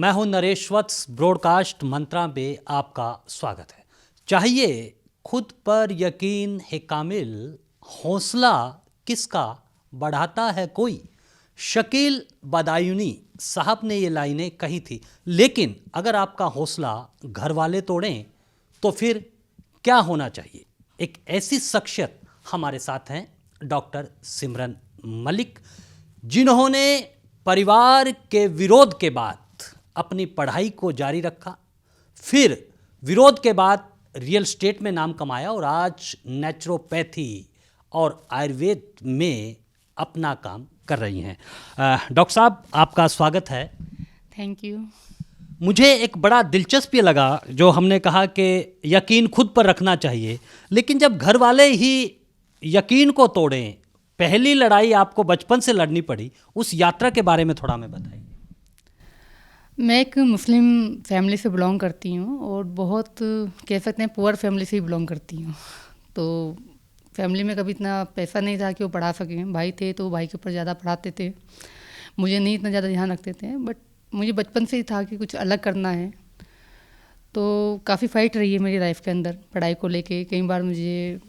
मैं हूं नरेश वत्स। ब्रॉडकास्ट मंत्रा में आपका स्वागत है। चाहिए खुद पर यकीन है कामिल, हौसला किसका बढ़ाता है कोई। शकील बदायूनी साहब ने ये लाइनें कही थी। लेकिन अगर आपका हौसला घर वाले तोड़ें तो फिर क्या होना चाहिए। एक ऐसी शख्सियत हमारे साथ हैं, डॉक्टर सिमरन मलिक, जिन्होंने परिवार के विरोध के बाद अपनी पढ़ाई को जारी रखा, फिर विरोध के बाद रियल एस्टेट में नाम कमाया और आज नेचुरोपैथी और आयुर्वेद में अपना काम कर रही हैं। डॉक्टर साहब, आपका स्वागत है। Thank you. मुझे एक बड़ा दिलचस्प ये लगा जो हमने कहा कि यकीन खुद पर रखना चाहिए, लेकिन जब घर वाले ही यकीन को तोड़ें, पहली लड़ाई आपको बचपन से लड़नी पड़ी, उस यात्रा के बारे में थोड़ा हमें बताइए। मैं एक मुस्लिम फैमिली से बिलोंग करती हूँ और बहुत कह सकते हैं पुअर फैमिली से ही बिलोंग करती हूँ। तो फैमिली में कभी इतना पैसा नहीं था कि वो पढ़ा सकें। भाई थे तो भाई के ऊपर ज़्यादा पढ़ाते थे, मुझे नहीं इतना ज़्यादा ध्यान रखते थे। बट मुझे बचपन से ही था कि कुछ अलग करना है। तो काफ़ी फाइट रही है मेरी लाइफ के अंदर पढ़ाई को लेके। कई बार मुझे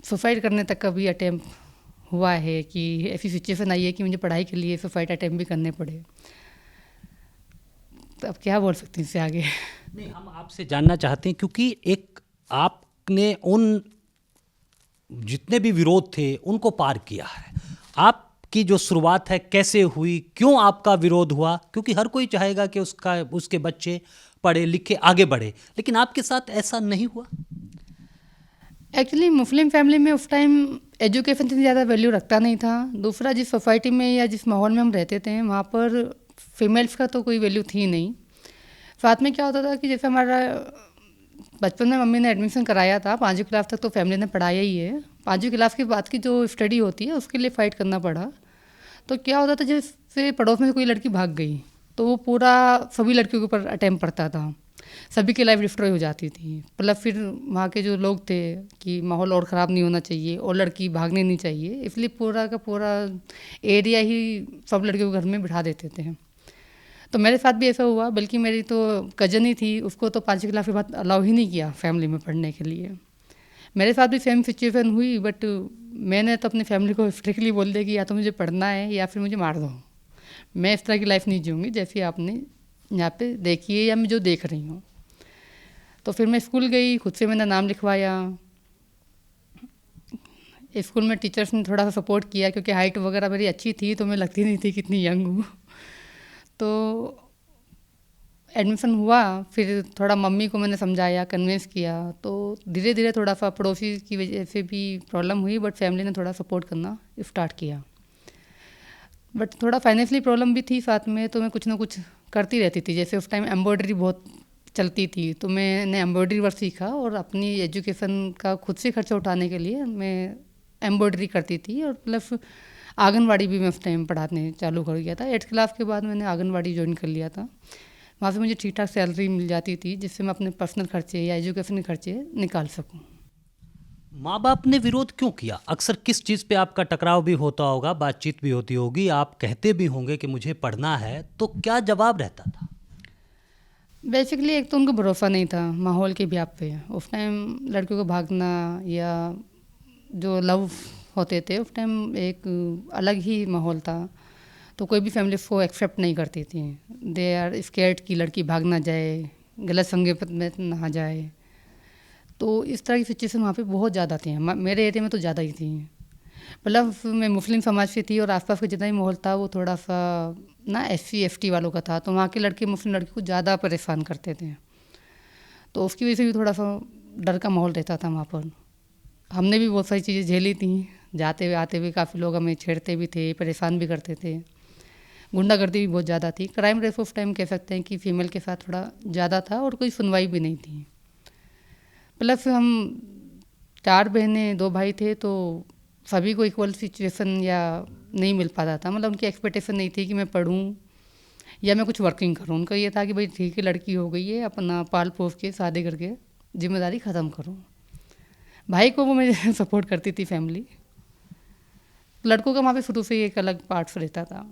सुसाइड करने तक का भी अटैम्प्ट हुआ है कि ऐसी सिचुएशन आई है कि मुझे पढ़ाई के लिए सुसाइड अटैम्प्ट भी करने पड़े। तो अब क्या बोल सकते हैं इससे आगे। नहीं, हम आपसे जानना चाहते हैं क्योंकि एक आपने उन जितने भी विरोध थे उनको पार किया है। आपकी जो शुरुआत है कैसे हुई, क्यों आपका विरोध हुआ? क्योंकि हर कोई चाहेगा कि उसके बच्चे पढ़े लिखे आगे बढ़े, लेकिन आपके साथ ऐसा नहीं हुआ। एक्चुअली मुस्लिम फैमिली में उस टाइम एजुकेशन से ज़्यादा वैल्यू रखता नहीं था। दूसरा, जिस सोसाइटी में या जिस माहौल में हम रहते थे वहाँ पर फीमेल्स का तो कोई वैल्यू थी नहीं। साथ में क्या होता था कि जैसे हमारा बचपन में मम्मी ने एडमिशन कराया था, 5वीं क्लास तक तो फैमिली ने पढ़ाया ही है। 5वीं क्लास के बाद की जो स्टडी होती है उसके लिए फ़ाइट करना पड़ा। तो क्या होता था, जैसे पड़ोस में से कोई लड़की भाग गई तो वो पूरा सभी लड़कियों के ऊपर अटैम्प्ट पड़ता था, सभी की लाइफ डिस्ट्रॉय हो जाती थी। मतलब फिर वहाँ के जो लोग थे कि माहौल और ख़राब नहीं होना चाहिए और लड़की भागने नहीं चाहिए, इसलिए पूरा का पूरा एरिया ही सब लड़कियों को घर में बिठा देते थे। तो मेरे साथ भी ऐसा हुआ। बल्कि मेरी तो कजन ही थी, उसको तो 5वीं क्लास के बाद अलाउ ही नहीं किया फैमिली में पढ़ने के लिए। मेरे साथ भी सेम सिचुएशन हुई। बट मैंने तो अपनी फैमिली को स्ट्रिक्टली बोल दिया कि या तो मुझे पढ़ना है या फिर मुझे मार दो। मैं इस तरह की लाइफ नहीं जीऊँगी जैसी आपने यहाँ पे देखी है या मैं जो देख रही हूँ। तो फिर मैं स्कूल गई, खुद से मैंने नाम लिखवाया। स्कूल में टीचर्स ने थोड़ा सा सपोर्ट किया क्योंकि हाइट वगैरह मेरी अच्छी थी तो मैं लगती नहीं थी कितनी यंग हूँ। तो एडमिशन हुआ। फिर थोड़ा मम्मी को मैंने समझाया, कन्विंस किया। तो धीरे धीरे थोड़ा सा पड़ोसी की वजह से भी प्रॉब्लम हुई, बट फैमिली ने थोड़ा सपोर्ट करना स्टार्ट किया। बट थोड़ा फाइनेंशियली प्रॉब्लम भी थी साथ में, तो मैं कुछ ना कुछ करती रहती थी। जैसे उस टाइम एम्ब्रॉयडरी बहुत चलती थी तो मैंने एम्ब्रॉयडरी वर्क सीखा और अपनी एजुकेशन का खुद से खर्चा उठाने के लिए मैं एम्ब्रॉयडरी करती थी। और प्लस आंगनवाड़ी भी मैं उस टाइम पढ़ाने चालू कर गया था। 8th क्लास के बाद मैंने आंगनवाड़ी ज्वाइन कर लिया था। वहाँ से मुझे ठीक ठाक सैलरी मिल जाती थी जिससे मैं अपने पर्सनल खर्चे या एजुकेशन के खर्चे निकाल सकूँ। माँ बाप ने विरोध क्यों किया? अक्सर किस चीज़ पे आपका टकराव भी होता होगा, बातचीत भी होती होगी, आप कहते भी होंगे कि मुझे पढ़ना है, तो क्या जवाब रहता था? बेसिकली एक तो उनको भरोसा नहीं था माहौल के ब्याप पे। उस टाइम लड़कियों को भागना या जो लव होते थे उस टाइम एक अलग ही माहौल था। तो कोई भी फैमिली को एक्सेप्ट नहीं करती थी। दे आर स्केर्ड कि लड़की भाग ना जाए, गलत संगत में ना जाए। तो इस तरह की सिचुएशन वहाँ पे बहुत ज़्यादा थी। मेरे एरिया में तो ज़्यादा ही थी। मतलब मैं मुस्लिम समाज से थी और आसपास का जितना भी माहौल था वो थोड़ा सा ना SC ST वालों का था। तो वहाँ के लड़के मुस्लिम लड़की को ज़्यादा परेशान करते थे। तो उसकी वजह से भी थोड़ा सा डर का माहौल रहता था वहाँ पर। हमने भी बहुत सारी चीज़ें झेली थी। जाते हुए आते हुए काफ़ी लोग हमें छेड़ते भी थे, परेशान भी करते थे। गुंडागर्दी भी बहुत ज़्यादा थी। क्राइम रेट उस टाइम कह सकते हैं कि फ़ीमेल के साथ थोड़ा ज़्यादा था और कोई सुनवाई भी नहीं थी। प्लस हम 4 बहनें 2 भाई थे तो सभी को इक्वल सिचुएशन या नहीं मिल पाता था। मतलब उनकी एक्सपेक्टेशन नहीं थी कि मैं पढ़ूँ या मैं कुछ वर्किंग करूँ। उनका ये था कि भाई ठीक है, लड़की हो गई है, अपना पाल पोस के शादी करके जिम्मेदारी ख़त्म करो। भाई को वो मैं सपोर्ट करती थी फैमिली। लड़कों का वहाँ पे शुरू से एक अलग पार्ट्स रहता था।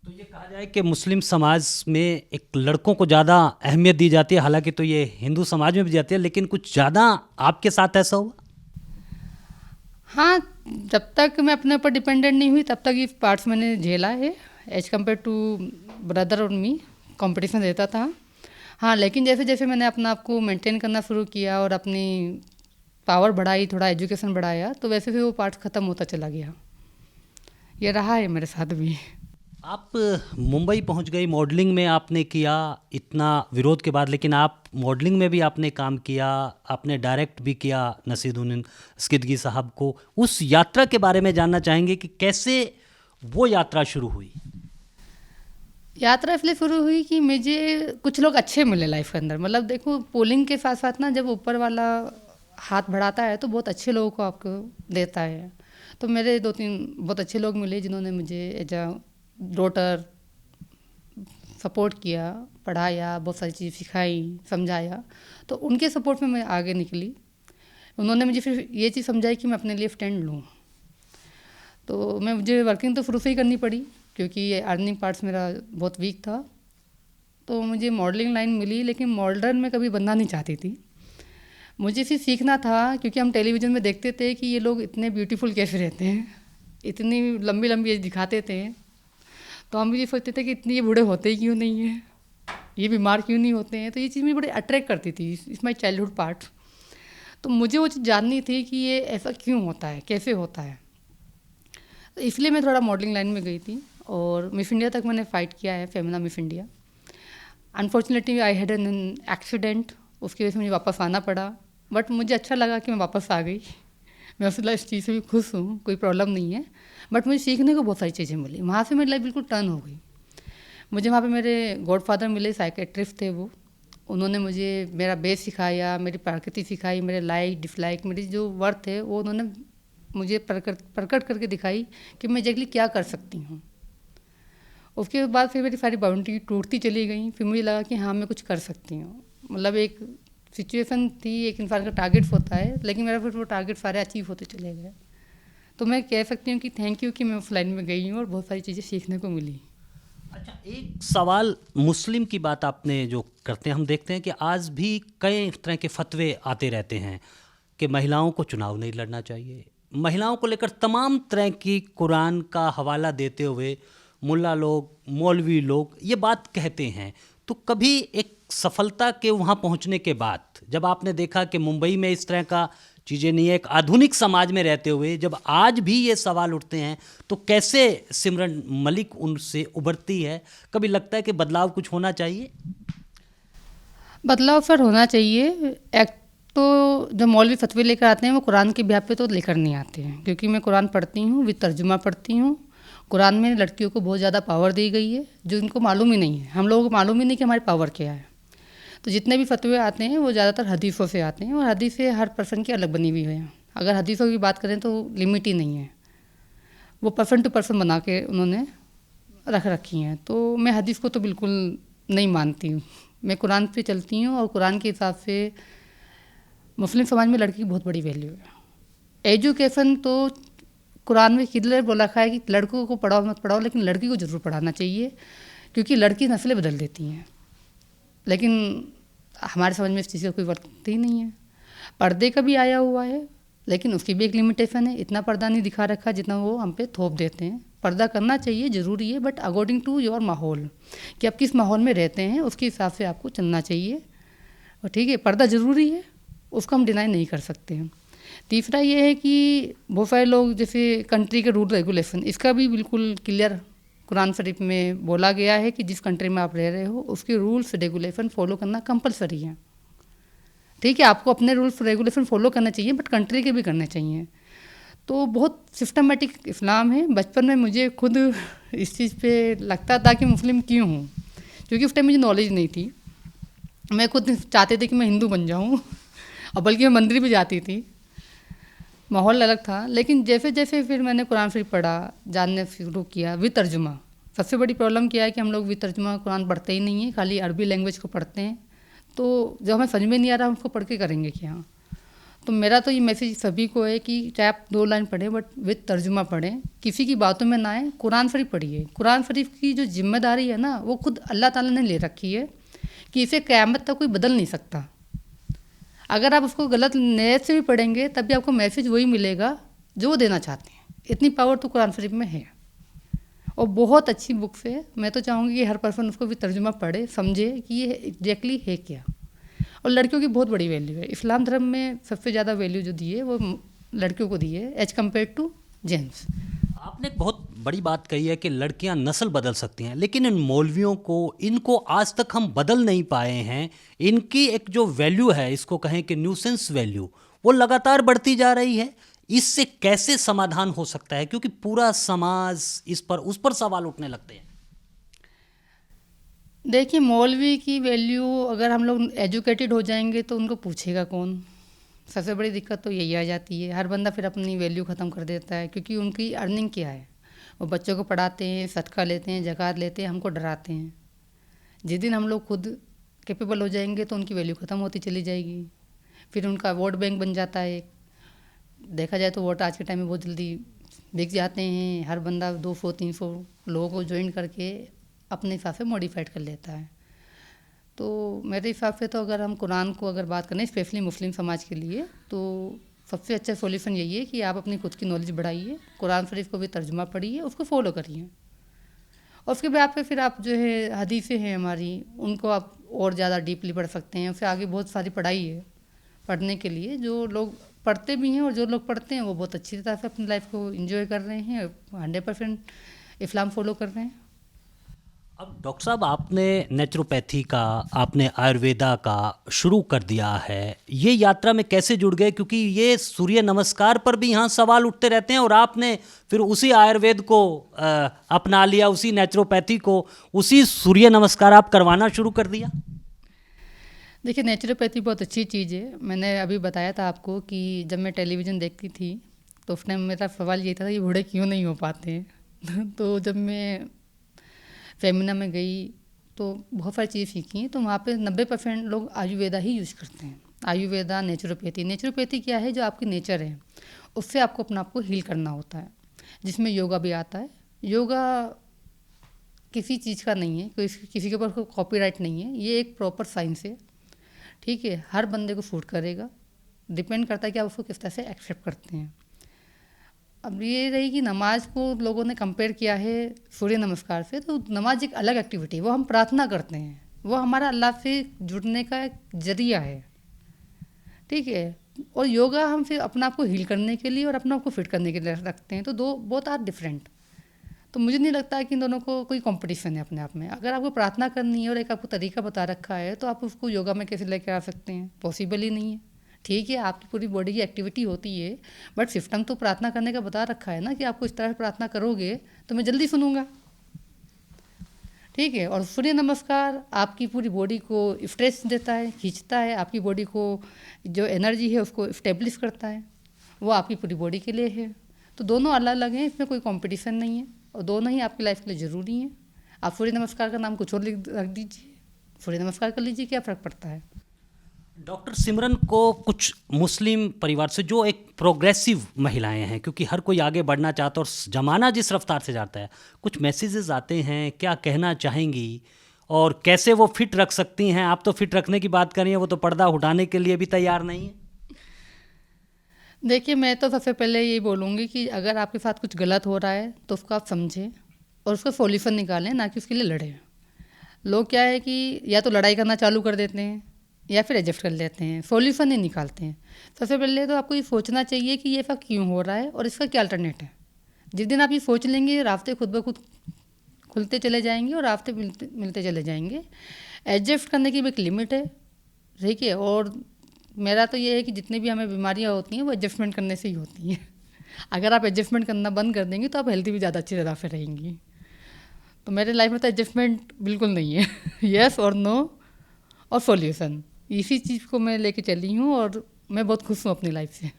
तो ये कहा जाए कि मुस्लिम समाज में एक लड़कों को ज़्यादा अहमियत दी जाती है, हालांकि तो ये हिंदू समाज में भी जाती है, लेकिन कुछ ज़्यादा आपके साथ ऐसा हुआ? हाँ, जब तक मैं अपने ऊपर डिपेंडेंट नहीं हुई तब तक ये पार्ट्स मैंने झेला है। एज कम्पेयर टू ब्रदर और मी कंपटीशन रहता था। हाँ, लेकिन जैसे जैसे मैंने अपना आप को मेंटेन करना शुरू किया और अपनी पावर बढ़ाई, थोड़ा एजुकेशन बढ़ाया, तो वैसे फिर वो पार्ट्स ख़त्म होता चला गया। ये रहा है मेरे साथ भी। आप मुंबई पहुंच गई, मॉडलिंग में आपने किया इतना विरोध के बाद, लेकिन आप मॉडलिंग में भी आपने काम किया, आपने डायरेक्ट भी किया नसीरुद्दीन सिद्दीकी साहब को। उस यात्रा के बारे में जानना चाहेंगे कि कैसे वो यात्रा शुरू हुई। यात्रा इसलिए शुरू हुई कि मुझे कुछ लोग अच्छे मिले लाइफ के अंदर। मतलब देखो, पोलिंग के साथ साथ ना, जब ऊपर वाला हाथ बढ़ाता है तो बहुत अच्छे लोगों को आपको देता है। तो मेरे 2-3 बहुत अच्छे लोग मिले जिन्होंने मुझे एज अ डॉटर सपोर्ट किया, पढ़ाया, बहुत सारी चीज़ सिखाई, समझाया। तो उनके सपोर्ट में मैं आगे निकली। उन्होंने मुझे फिर ये चीज़ समझाई कि मैं अपने लिए स्टैंड लूँ। तो मुझे वर्किंग तो शुरू से ही करनी पड़ी क्योंकि ये अर्निंग पार्ट्स मेरा बहुत वीक था। तो मुझे मॉडलिंग लाइन मिली, लेकिन मॉडर्न में कभी बनना नहीं चाहती थी। मुझे सिर्फ सीखना था क्योंकि हम टेलीविज़न में देखते थे कि ये लोग इतने ब्यूटीफुल कैसे रहते हैं, इतनी लंबी लंबी एज दिखाते थे। तो हम भी ये सोचते थे कि इतने ये बूढ़े होते ही क्यों नहीं है, ये बीमार क्यों नहीं होते हैं। तो ये चीज़ मुझे बड़ी अट्रैक्ट करती थी, इस माई चाइल्डहुड पार्ट। तो मुझे वो चीज़ जाननी थी कि ये ऐसा क्यों होता है, कैसे होता है। तो इसलिए मैं थोड़ा मॉडलिंग लाइन में गई थी और मिस इंडिया तक मैंने फ़ाइट किया है, Femina miss India. Unfortunately I had an accident, उसकी वजह से मुझे वापस आना पड़ा। बट मुझे अच्छा लगा कि मैं वापस आ गई। मैं उसला इस चीज़ से भी खुश हूँ, कोई प्रॉब्लम नहीं है। बट मुझे सीखने को बहुत सारी चीज़ें मिली, वहाँ से मेरी लाइफ बिल्कुल टर्न हो गई। मुझे वहाँ पे मेरे गॉडफादर मिले, साइकेट्रिस्ट थे वो। उन्होंने मुझे मेरा बेस सिखाया, मेरी प्रकृति सिखाई, मेरे लाइक डिसलाइक, मेरी जो वर्थ है वो उन्होंने मुझे प्रकट करके दिखाई कि मैं एग्जैक्टली क्या कर सकती हूँ। उसके बाद फिर मेरी सारी बाउंड्री टूटती चली गई। फिर मुझे लगा कि हाँ, मैं कुछ कर सकती हूँ। मतलब एक सिचुएशन थी, एक इंसान का टारगेट होता है, लेकिन मेरा फिर वो टारगेट सारे अचीव होते चले गए। तो मैं कह सकती हूँ कि थैंक यू कि मैं उस लाइन में गई हूँ और बहुत सारी चीज़ें सीखने को मिली। अच्छा, एक सवाल मुस्लिम की बात आपने जो करते हैं, हम देखते हैं कि आज भी कई तरह के फतवे आते रहते हैं कि महिलाओं को चुनाव नहीं लड़ना चाहिए। महिलाओं को लेकर तमाम तरह की कुरान का हवाला देते हुए मुल्ला लोग, मौलवी लोग ये बात कहते हैं। तो कभी एक सफलता के वहाँ पहुँचने के बाद जब आपने देखा कि मुंबई में इस तरह का चीज़ें नहीं है, एक आधुनिक समाज में रहते हुए जब आज भी ये सवाल उठते हैं, तो कैसे सिमरन मलिक उनसे उभरती है? कभी लगता है कि बदलाव कुछ होना चाहिए? बदलाव फिर होना चाहिए। एक तो जो मौलवी फतवे लेकर आते हैं वो कुरान के ब्याह पे तो लेकर नहीं आते हैं, क्योंकि मैं कुरान पढ़ती हूँ, विद तर्जुमा पढ़ती हूँ। कुरान में लड़कियों को बहुत ज़्यादा पावर दी गई है जो इनको मालूम ही नहीं है। हम लोगों को मालूम ही नहीं कि हमारी पावर क्या है। तो जितने भी फतवे आते हैं वो ज़्यादातर हदीसों से आते हैं और हदीसें हर पर्सन की अलग बनी हुई है। अगर हदीसों की बात करें तो लिमिट ही नहीं है, वो पर्सन टू पर्सन बना के उन्होंने रख रखी हैं। तो मैं हदीस को तो बिल्कुल नहीं मानती हूँ, मैं कुरान पे चलती हूँ और कुरान के हिसाब से मुस्लिम समाज में लड़की की बहुत बड़ी वैल्यू है। एजुकेशन तो कुरान में किधर बोला रखा है कि लड़कों को पढ़ाओ मत पढ़ाओ, लेकिन लड़की को ज़रूर पढ़ाना चाहिए, क्योंकि लड़की नस्लें बदल देती हैं। लेकिन हमारे समझ में इस चीज़ का कोई वर्त ही नहीं है। पर्दे का भी आया हुआ है, लेकिन उसकी भी एक लिमिटेशन है। इतना पर्दा नहीं दिखा रखा जितना वो हम पे थोप देते हैं। पर्दा करना चाहिए, ज़रूरी है, बट अकॉर्डिंग टू योर माहौल, कि आप किस माहौल में रहते हैं उसके हिसाब से आपको चलना चाहिए। और ठीक है, पर्दा ज़रूरी है, उसको हम डिनाई नहीं कर सकते हैं। तीसरा ये है कि बहुत सारे लोग जैसे कंट्री के रूल रेगुलेशन, इसका भी बिल्कुल क्लियर कुरान शरीफ में बोला गया है कि जिस कंट्री में आप रह रहे हो उसके रूल्स रेगुलेशन फॉलो करना कंपलसरी है। ठीक है, आपको अपने रूल्स रेगुलेशन फॉलो करना चाहिए, बट कंट्री के भी करने चाहिए। तो बहुत सिस्टमेटिक इस्लाम है। बचपन में मुझे खुद इस चीज़ पे लगता था कि मुस्लिम क्यों हूँ, क्योंकि उस टाइम मुझे नॉलेज नहीं थी। मैं खुद चाहते थे कि मैं हिंदू बन जाऊँ और बल्कि मैं मंदिर भी जाती थी। माहौल अलग था। लेकिन जैसे जैसे फिर मैंने कुरान शरीफ पढ़ा, जानने शुरू किया विद तर्जुमा। सबसे बड़ी प्रॉब्लम क्या है कि हम लोग विद तर्जुमा कुरान पढ़ते ही नहीं है, खाली अरबी लैंग्वेज को पढ़ते हैं। तो जब हमें समझ में नहीं आ रहा, हम उसको पढ़ के करेंगे क्या? तो मेरा तो ये मैसेज सभी को है कि चाहे आप 2 लाइन पढ़ें बट विद तर्जुमा पढ़ें, किसी की बातों में ना आए। कुरान शरीफ पढ़िए। कुरान शरीफ की जो जिम्मेदारी है ना, वो खुद अल्लाह ताला ने ले रखी है कि इसे क़यामत तक कोई बदल नहीं सकता। अगर आप उसको गलत नीयत से भी पढ़ेंगे तब भी आपको मैसेज वही मिलेगा जो वो देना चाहते हैं। इतनी पावर तो कुरान शरीफ में है और बहुत अच्छी बुक्स है। मैं तो चाहूँगी कि हर पर्सन उसको भी तर्जुमा पढ़े, समझे कि ये एग्जैक्टली है क्या। और लड़कियों की बहुत बड़ी वैल्यू है। इस्लाम धर्म में सबसे ज़्यादा वैल्यू जो दी है वो लड़कियों को दी है एज कम्पेयर टू जेंट्स। आपने एक बहुत बड़ी बात कही है कि लड़कियां नस्ल बदल सकती हैं, लेकिन इन मौलवियों को, इनको आज तक हम बदल नहीं पाए हैं। इनकी एक जो वैल्यू है, इसको कहें कि न्यूसेंस वैल्यू, वो लगातार बढ़ती जा रही है। इससे कैसे समाधान हो सकता है, क्योंकि पूरा समाज उस पर सवाल उठने लगते हैं। देखिए, मौलवी की वैल्यू अगर हम लोग एजुकेटेड हो जाएंगे तो उनको पूछेगा कौन। सबसे बड़ी दिक्कत तो यही आ जाती है। हर बंदा फिर अपनी वैल्यू ख़त्म कर देता है, क्योंकि उनकी अर्निंग क्या है। वो बच्चों को पढ़ाते हैं, सदका लेते हैं, ज़कात लेते हैं, हमको डराते हैं। जिस दिन हम लोग खुद कैपेबल हो जाएंगे तो उनकी वैल्यू ख़त्म होती चली जाएगी। फिर उनका वोट बैंक बन जाता है। देखा जाए तो वोट आज के टाइम में बहुत जल्दी बिक जाते हैं। हर बंदा 200-300 लोगों को ज्वाइन करके अपने हिसाब से मॉडिफाइड कर लेता है। तो मेरे हिसाब से तो अगर हम कुरान को अगर बात करें स्पेशली मुस्लिम समाज के लिए, तो सबसे अच्छा सॉल्यूशन यही है कि आप अपनी खुद की नॉलेज बढ़ाइए, कुरान शरीफ को भी तर्जुमा पढ़िए, उसको फॉलो करिए। और उसके बाद पे फिर आप जो है हदीसें हैं हमारी, उनको आप और ज़्यादा डीपली पढ़ सकते हैं। उससे आगे बहुत सारी पढ़ाई है पढ़ने के लिए। जो लोग पढ़ते भी हैं और जो लोग पढ़ते हैं वो बहुत अच्छी तरह से अपनी लाइफ को एंजॉय कर रहे हैं, 100% इस्लाम फॉलो कर रहे हैं। अब डॉक्टर साहब, आपने नेचुरोपैथी का, आपने आयुर्वेदा का शुरू कर दिया है। ये यात्रा में कैसे जुड़ गए, क्योंकि ये सूर्य नमस्कार पर भी यहाँ सवाल उठते रहते हैं और आपने फिर उसी आयुर्वेद को अपना लिया, उसी नेचुरोपैथी को, उसी सूर्य नमस्कार आप करवाना शुरू कर दिया। देखिए, नेचुरोपैथी बहुत अच्छी चीज़ है। मैंने अभी बताया था आपको कि जब मैं टेलीविज़न देखती थी तो उस टाइम मेरा सवाल ये था कि बूढ़े क्यों नहीं हो पाते हैं। तो जब मैं फेमिना में गई तो बहुत सारी चीज़ें सीखी। तो वहाँ पे 90% लोग आयुर्वेदा ही यूज़ करते हैं। आयुर्वेदा, नेचुरोपैथी। नेचुरोपैथी क्या है, जो आपकी नेचर है उससे आपको अपना आपको हील करना होता है, जिसमें योगा भी आता है। योगा किसी चीज़ का नहीं है, कोई किसी के ऊपर कोई कॉपीराइट नहीं है। ये एक प्रॉपर साइंस है, ठीक है। हर बंदे को सूट करेगा, डिपेंड करता है कि आप उसको किस तरह से एक्सेप्ट करते हैं। अब ये रही कि नमाज को लोगों ने कंपेयर किया है सूर्य नमस्कार से, तो नमाज एक अलग एक्टिविटी है। वो हम प्रार्थना करते हैं, वो हमारा अल्लाह से जुड़ने का एक जरिया है, ठीक है। और योगा हम फिर अपना आप को हील करने के लिए और अपना आप को फिट करने के लिए रखते हैं। तो दो बहुत आर डिफरेंट। तो मुझे नहीं लगता है कि इन दोनों को कोई कंपटीशन है अपने आप में। अगर आपको प्रार्थना करनी है और एक आपको तरीका बता रखा है, तो आप उसको योगा में कैसे लेकर आ सकते हैं? पॉसिबल ही नहीं है। ठीक है, आपकी पूरी बॉडी की एक्टिविटी होती है, बट सिस्टम तो प्रार्थना करने का बता रखा है ना कि आपको इस तरह से प्रार्थना करोगे तो मैं जल्दी सुनूंगा, ठीक है। और सूर्य नमस्कार आपकी पूरी बॉडी को स्ट्रेच देता है, खींचता है, आपकी बॉडी को जो एनर्जी है उसको इस्टेब्लिश करता है, वो आपकी पूरी बॉडी के लिए है। तो दोनों अलग अलग हैं, इसमें कोई कंपटीशन नहीं है और दोनों ही आपकी लाइफ के लिए ज़रूरी हैं। आप सूर्य नमस्कार का नाम कुछ और रख दीजिए, सूर्य नमस्कार कर लीजिए, क्या फ़र्क पड़ता है। डॉक्टर सिमरन को कुछ मुस्लिम परिवार से, जो एक प्रोग्रेसिव महिलाएं हैं, क्योंकि हर कोई आगे बढ़ना चाहता है और ज़माना जिस रफ्तार से जाता है, कुछ मैसेजेस आते हैं, क्या कहना चाहेंगी और कैसे वो फिट रख सकती हैं? आप तो फिट रखने की बात कर रही हैं, वो तो पर्दा उठाने के लिए भी तैयार नहीं है। देखिए, मैं तो सबसे पहले यही बोलूँगी कि अगर आपके साथ कुछ गलत हो रहा है तो उसको आप समझें और उसका सॉल्यूशन निकालें, ना कि उसके लिए लड़ें। लोग क्या है कि या तो लड़ाई करना चालू कर देते हैं या फिर एडजस्ट कर लेते हैं, सॉल्यूशन नहीं निकालते हैं। सबसे पहले तो आपको ये सोचना चाहिए कि ये सब क्यों हो रहा है और इसका क्या अल्टरनेट है। जिस दिन आप ये सोच लेंगे, रास्ते खुद ब खुद खुलते चले जाएंगे और रास्ते मिलते चले जाएंगे। एडजस्ट करने की भी एक लिमिट है, ठीक है। और मेरा तो ये है कि जितनी भी हमें बीमारियाँ होती हैं वो एडजस्टमेंट करने से ही होती हैं। अगर आप एडजस्टमेंट करना बंद कर देंगे तो आप हेल्दी भी ज़्यादा अच्छी तरह से रहेंगी। तो मेरे लाइफ में तो एडजस्टमेंट बिल्कुल नहीं है। येस और नो और सॉल्यूशन, इसी चीज़ को मैं लेके चली हूँ और मैं बहुत खुश हूँ अपनी लाइफ से।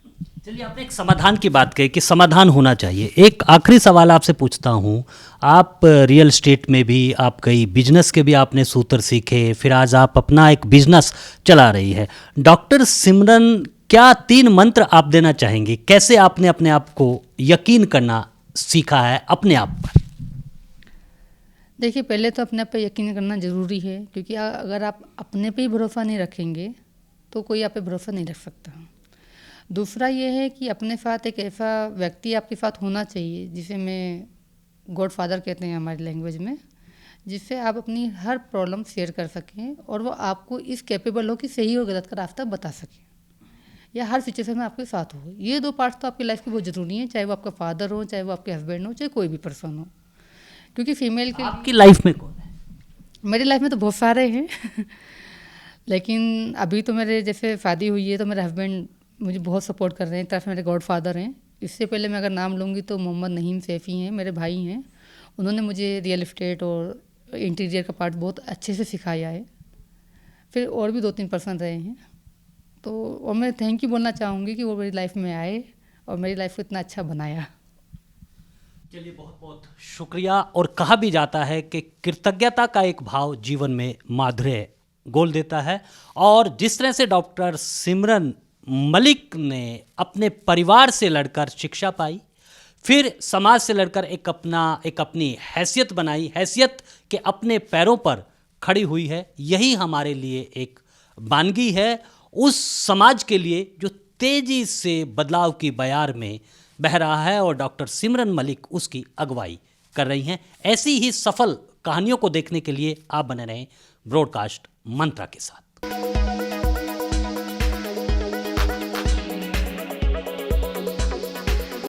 चलिए, आपने एक समाधान की बात कही कि समाधान होना चाहिए। एक आखिरी सवाल आपसे पूछता हूँ। आप रियल एस्टेट में भी आप गई, बिजनेस के भी आपने सूत्र सीखे, फिर आज आप अपना एक बिजनेस चला रही है। डॉक्टर सिमरन क्या 3 मंत्र आप देना चाहेंगे? कैसे आपने अपने आप को यकीन करना सीखा है अपने आप पर? देखिए, पहले तो अपने आप पे यकीन करना ज़रूरी है, क्योंकि अगर आप अपने पे ही भरोसा नहीं रखेंगे तो कोई आप पे भरोसा नहीं रख सकता। दूसरा ये है कि अपने साथ एक ऐसा व्यक्ति आपके साथ होना चाहिए जिसे मैं गॉड फादर कहते हैं हमारी लैंग्वेज में, जिससे आप अपनी हर प्रॉब्लम शेयर कर सकें और वो आपको इस कैपेबल हो कि सही और गलत का रास्ता बता सकें, या हर सिचुएशन में आपके साथ हो। ये 2 पार्ट्स तो आपकी लाइफ के बहुत ज़रूरी हैं, चाहे वो आपका फादर हो, चाहे वो आपके हस्बैंड हो, चाहे कोई भी पर्सन हो। क्योंकि फीमेल के आपकी लाइफ में कौन है? मेरी लाइफ में तो बहुत सारे हैं लेकिन अभी तो मेरे जैसे शादी हुई है तो मेरे हस्बैंड मुझे बहुत सपोर्ट कर रहे हैं, एक तरफ मेरे गॉड फादर हैं। इससे पहले मैं अगर नाम लूँगी तो मोहम्मद नहीम सैफ़ी हैं, मेरे भाई हैं। उन्होंने मुझे रियल एस्टेट और इंटीरियर का पार्ट बहुत अच्छे से सिखाया है। फिर और भी 2-3 पर्सन रहे हैं, तो और मैं थैंक यू बोलना चाहूँगी कि वो मेरी लाइफ में आए और मेरी लाइफ को इतना अच्छा बनाया। चलिए, बहुत बहुत शुक्रिया। और कहा भी जाता है कि कृतज्ञता का एक भाव जीवन में माधुर्य घोल देता है, और जिस तरह से डॉक्टर सिमरन मलिक ने अपने परिवार से लड़कर शिक्षा पाई, फिर समाज से लड़कर एक अपनी हैसियत बनाई, हैसियत के अपने पैरों पर खड़ी हुई है, यही हमारे लिए एक वानगी है उस समाज के लिए जो तेजी से बदलाव की बयार में बह रहा है, और डॉक्टर सिमरन मलिक उसकी अगुवाई कर रही हैं। ऐसी ही सफल कहानियों को देखने के लिए आप बने रहें ब्रॉडकास्ट मंत्रा के साथ।